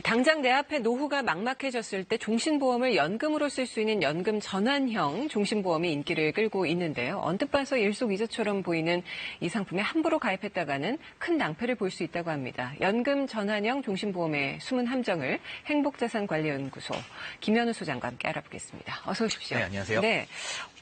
당장 내 앞에 노후가 막막해졌을 때 종신보험을 연금으로 쓸 수 있는 연금 전환형 종신보험이 인기를 끌고 있는데요. 언뜻 봐서 일석이조처럼 보이는 이 상품에 함부로 가입했다가는 큰 낭패를 볼 수 있다고 합니다. 연금 전환형 종신보험의 숨은 함정을 행복자산관리연구소 김현우 소장과 함께 알아보겠습니다. 어서 오십시오. 네, 안녕하세요. 네.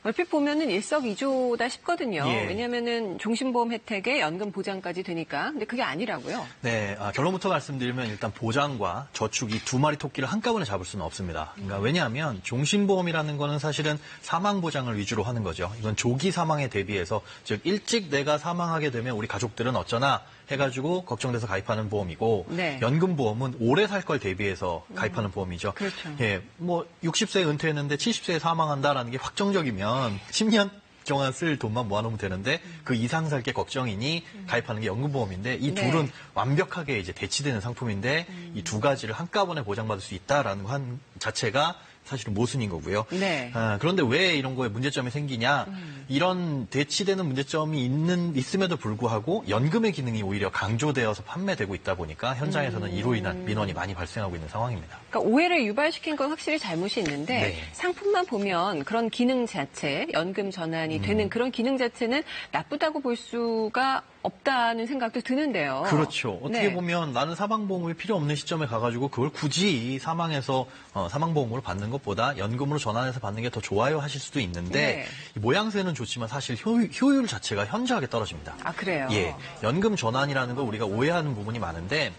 얼핏 보면은 일석이조다 싶거든요. 예. 왜냐하면은 종신보험 혜택에 연금 보장까지 되니까. 근데 그게 아니라고요. 네, 결론부터 말씀드리면 일단 보장과 저축 이 두 마리 토끼를 한꺼번에 잡을 수는 없습니다. 그러니까 왜냐하면 종신보험이라는 거는 사실은 사망 보장을 위주로 하는 거죠. 이건 조기 사망에 대비해서 즉 일찍 내가 사망하게 되면 우리 가족들은 어쩌나 해가지고 걱정돼서 가입하는 보험이고 네. 연금보험은 오래 살 걸 대비해서 가입하는 보험이죠. 그렇죠. 예, 뭐 60세에 은퇴했는데 70세에 사망한다라는 게 확정적이면 10년 동안 쓸 돈만 모아놓으면 되는데 그 이상 살 게 걱정이니 가입하는 게 연금보험인데 이 네. 둘은 완벽하게 이제 대치되는 상품인데 이 두 가지를 한꺼번에 보장받을 수 있다라는 한 자체가 사실은 모순인 거고요. 네. 그런데 왜 이런 거에 문제점이 생기냐? 이런 대치되는 문제점이 있음에도 불구하고 연금의 기능이 오히려 강조되어서 판매되고 있다 보니까 현장에서는 이로 인한 민원이 많이 발생하고 있는 상황입니다. 그러니까 오해를 유발시킨 건 확실히 잘못이 있는데 네. 상품만 보면 그런 기능 자체, 연금 전환이 되는 그런 기능 자체는 나쁘다고 볼 수가 없다는 생각도 드는데요. 그렇죠. 어떻게 네. 보면 나는 사망보험이 필요 없는 시점에 가가지고 그걸 굳이 사망해서 사망보험으로 받는 것보다 연금으로 전환해서 받는 게 더 좋아요 하실 수도 있는데 네. 이 모양새는 좋지만 사실 효율 자체가 현저하게 떨어집니다. 아, 그래요? 예, 연금 전환이라는 걸 우리가 오해하는 부분이 많은데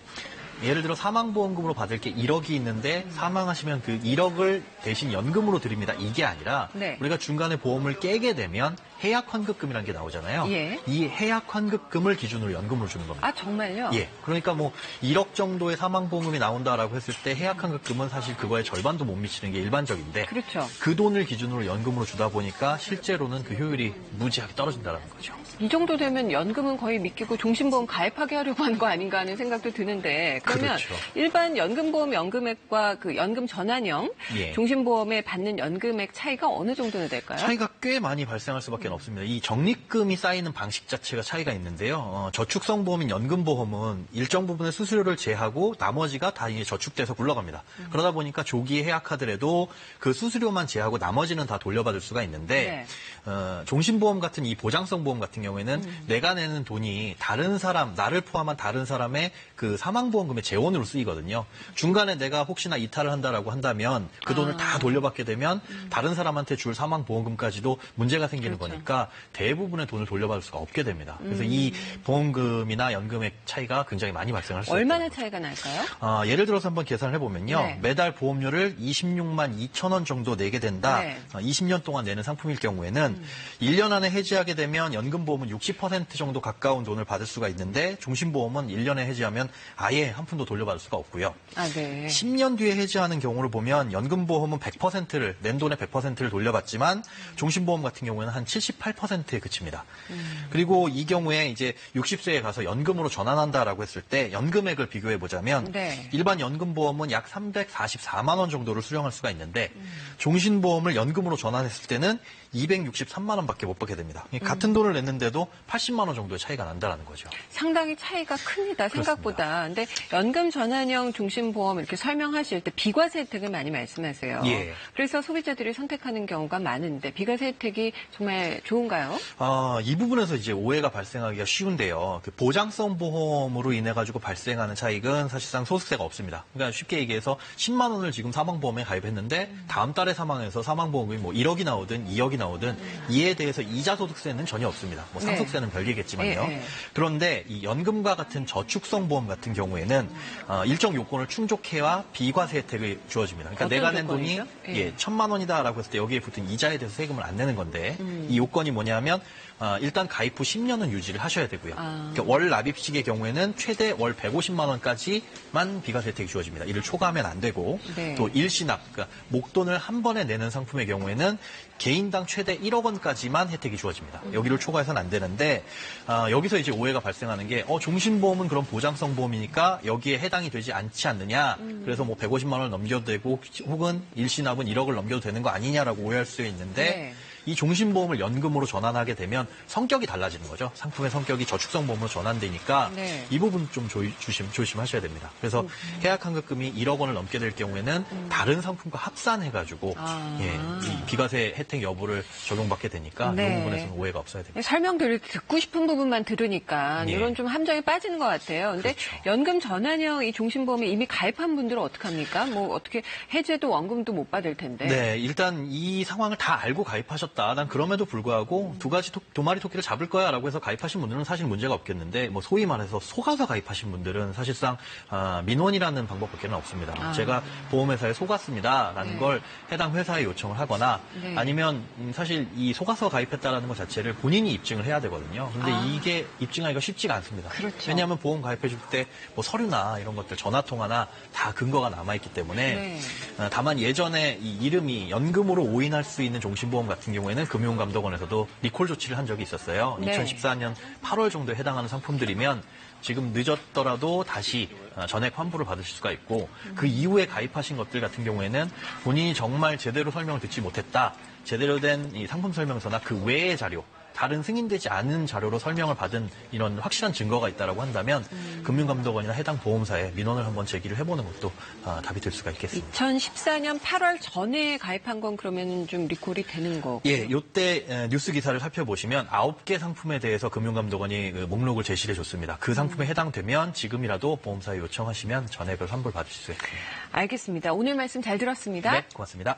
예를 들어 사망보험금으로 받을 게 1억이 있는데 사망하시면 그 1억을 대신 연금으로 드립니다. 이게 아니라 네. 우리가 중간에 보험을 깨게 되면 해약환급금이라는 게 나오잖아요. 예. 이 해약환급금을 기준으로 연금으로 주는 겁니다. 아, 정말요? 예. 그러니까 뭐 1억 정도의 사망보험금이 나온다라고 했을 때 해약환급금은 사실 그거의 절반도 못 미치는 게 일반적인데 그렇죠. 그 돈을 기준으로 연금으로 주다 보니까 실제로는 그 효율이 무지하게 떨어진다는 거죠. 이 정도 되면 연금은 거의 믿기고 종신보험 가입하게 하려고 한 거 아닌가 하는 생각도 드는데 그러면 그렇죠. 일반 연금보험 연금액과 그 연금 전환형 예. 종신보험에 받는 연금액 차이가 어느 정도나 될까요? 차이가 꽤 많이 발생할 수밖에 없습니다. 이 적립금이 쌓이는 방식 자체가 차이가 있는데요. 저축성 보험인 연금보험은 일정 부분의 수수료를 제하고 나머지가 다 이제 저축돼서 굴러갑니다. 그러다 보니까 조기에 해약하더라도 그 수수료만 제하고 나머지는 다 돌려받을 수가 있는데 종신보험 같은 이 보장성 보험 같은 경우에는 내가 내는 돈이 다른 사람, 나를 포함한 다른 사람의 그 사망보험금의 재원으로 쓰이거든요. 중간에 내가 혹시나 이탈을 한다라고 한다면 그 돈을 다 돌려받게 되면 다른 사람한테 줄 사망보험금까지도 문제가 생기는 그렇죠. 거니까 대부분의 돈을 돌려받을 수가 없게 됩니다. 그래서 이 보험금이나 연금의 차이가 굉장히 많이 발생할 수 있습니다. 얼마나 차이가 날까요? 예를 들어서 한번 계산을 해보면요. 네. 매달 보험료를 26만 2천 원 정도 내게 된다. 네. 20년 동안 내는 상품일 경우에는 1년 안에 해지하게 되면 연금보험은 60% 정도 가까운 돈을 받을 수가 있는데 종신보험은 1년에 해지하면 아예 한 푼도 돌려받을 수가 없고요. 아, 네. 10년 뒤에 해지하는 경우를 보면 연금보험은 100%를 낸 돈의 100%를 돌려받지만 종신보험 같은 경우에는 한 78%에 그칩니다. 그리고 이 경우에 이제 60세에 가서 연금으로 전환한다라고 했을 때 연금액을 비교해 보자면 네. 일반 연금보험은 약 344만 원 정도를 수령할 수가 있는데 종신보험을 연금으로 전환했을 때는 263만 원밖에 못 받게 됩니다. 같은 돈을 냈는데도 80만 원 정도의 차이가 난다는 거죠. 상당히 차이가 큽니다. 생각보다. 근데 연금 전환형 종신보험 이렇게 설명하실 때 비과세 혜택을 많이 말씀하세요. 예. 그래서 소비자들이 선택하는 경우가 많은데 비과세 혜택이 정말 좋은가요? 이 부분에서 이제 오해가 발생하기가 쉬운데요. 그 보장성 보험으로 인해 가지고 발생하는 차익은 사실상 소득세가 없습니다. 그러니까 쉽게 얘기해서 10만 원을 지금 사망보험에 가입했는데 다음 달에 사망해서 사망보험금이 뭐 1억이 나오든 2억이 나오든 이에 대해서 이자 소득세는 전혀 없습니다. 뭐 상속세는 별개겠지만요. 네. 그런데 이 연금과 같은 저축성 보험 같은 경우에는 일정 요건을 충족해야 비과세 혜택이 주어집니다. 그러니까 어떤 내가 낸 돈이 조건이죠? 1,000만 원이다라고 했을 때 여기에 붙은 이자에 대해서 세금을 안 내는 건데 이 요건이 뭐냐면 일단 가입 후 10년은 유지를 하셔야 되고요. 그러니까 월 납입식의 경우에는 최대 월 150만 원까지만 비과세 혜택이 주어집니다. 이를 초과하면 안 되고 네. 또 일시납, 그러니까 목돈을 한 번에 내는 상품의 경우에는 개인당 최대 1억 원까지만 혜택이 주어집니다. 여기를 초과해서는 안 되는데 여기서 이제 오해가 발생하는 게 종신보험은 그런 보장성 보험이니까 여기에 해당이 되지 않지 않느냐. 그래서 뭐 150만 원을 넘겨도 되고 혹은 일시납은 1억을 넘겨도 되는 거 아니냐라고 오해할 수 있는데 네. 이 종신보험을 연금으로 전환하게 되면 성격이 달라지는 거죠. 상품의 성격이 저축성보험으로 전환되니까 네. 이 부분 좀 조심하셔야 됩니다. 그래서 해약환급금이 1억 원을 넘게 될 경우에는 다른 상품과 합산해가지고 이 비과세 혜택 여부를 적용받게 되니까 네. 이 부분에서는 오해가 없어야 됩니다. 설명들을 듣고 싶은 부분만 들으니까 예. 이런 좀 함정에 빠지는 것 같아요. 근데 그렇죠. 연금 전환형 이 종신보험에 이미 가입한 분들은 어떡합니까? 뭐 어떻게 해제도 원금도 못 받을 텐데. 네, 일단 이 상황을 다 알고 가입하셨다. 난 그럼에도 불구하고 두 마리 토끼를 잡을 거야라고 해서 가입하신 분들은 사실 문제가 없겠는데, 뭐 소위 말해서 속아서 가입하신 분들은 사실상 민원이라는 방법밖에는 없습니다. 제가 보험회사에 속았습니다라는 네. 걸 해당 회사에 요청을 하거나 네. 아니면 사실 이 속아서 가입했다라는 것 자체를 본인이 입증을 해야 되거든요. 근데 이게 입증하기가 쉽지가 않습니다. 그렇죠. 왜냐하면 보험 가입해 줄 때 뭐 서류나 이런 것들, 전화 통화나 다 근거가 남아 있기 때문에 네. 다만 예전에 이 이름이 연금으로 오인할 수 있는 종신보험 같은 경우에는 금융감독원에서도 리콜 조치를 한 적이 있었어요. 네. 2014년 8월 정도에 해당하는 상품들이면 지금 늦었더라도 다시 전액 환불을 받으실 수가 있고, 그 이후에 가입하신 것들 같은 경우에는 본인이 정말 제대로 설명을 듣지 못했다, 제대로 된 이 상품 설명서나 그 외의 자료, 다른 승인되지 않은 자료로 설명을 받은 이런 확실한 증거가 있다라고 한다면 금융감독원이나 해당 보험사에 민원을 한번 제기를 해보는 것도 답이 될 수가 있겠습니다. 2014년 8월 전에 가입한 건 그러면 좀 리콜이 되는 거고. 예, 요때 뉴스 기사를 살펴보시면 9개 상품에 대해서 금융감독원이 그 목록을 제시해 줬습니다. 그 상품에 해당되면 지금이라도 보험사에 요청하시면 전액을 환불 받으실 수 있습니다. 알겠습니다. 오늘 말씀 잘 들었습니다. 네, 고맙습니다.